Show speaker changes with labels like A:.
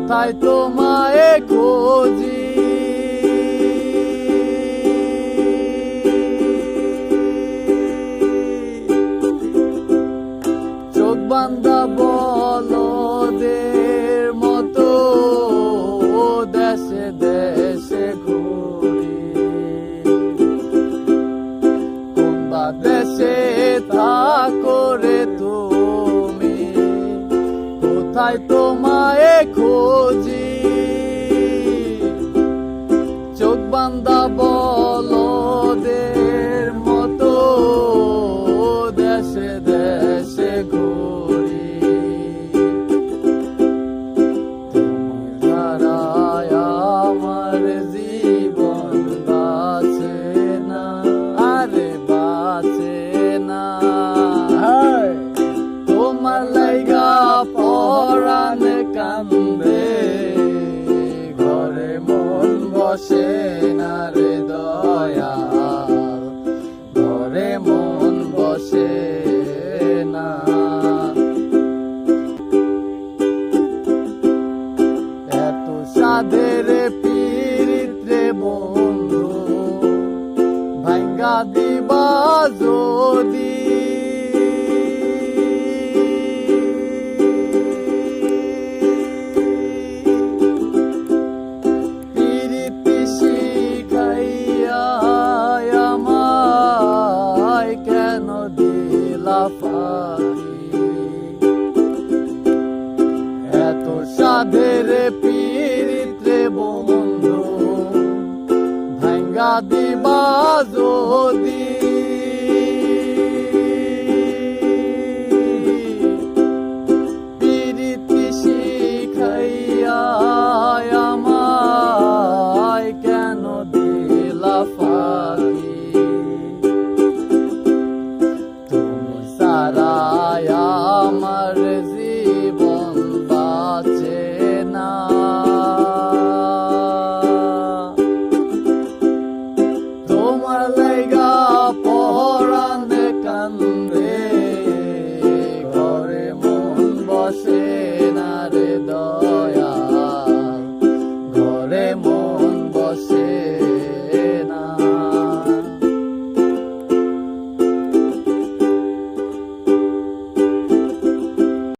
A: কোথায় তোমায় খুঁজি, চোখ বান্ধা বলদের মতো দেশে দেশে ঘুরি, কোন বা দেশে থাকো রে তুমি, কোথায় তোমায় খুঁজি, চোখ বান্ধা বলদের মতো দেশে দেশে ঘুরি, তুমি ছাড়াই আমার জীবন বাঁচে না, আরে বাঁচে না, তোমার লাইগা পরাণ কান্দে, ঘরে মন বসে না রে দয়াল, ঘরে মন বসে না। এত সাধের পীড়িত রে বন্ধু, ভাঙ্গা দিবা যদি, এত সাধের পীড়িত রে বন্ধু, ভাঙ্গা দিবা যদি, পীড়িতি শিখাইয়া আমায় কেন দিলা ফাঁকি, তুমি সারায় আমার জীবন বাঁচে না, তোমার লাইগা পরাণ কান্দে, ঘরে মন বসে না রে দয়াল, ঘরে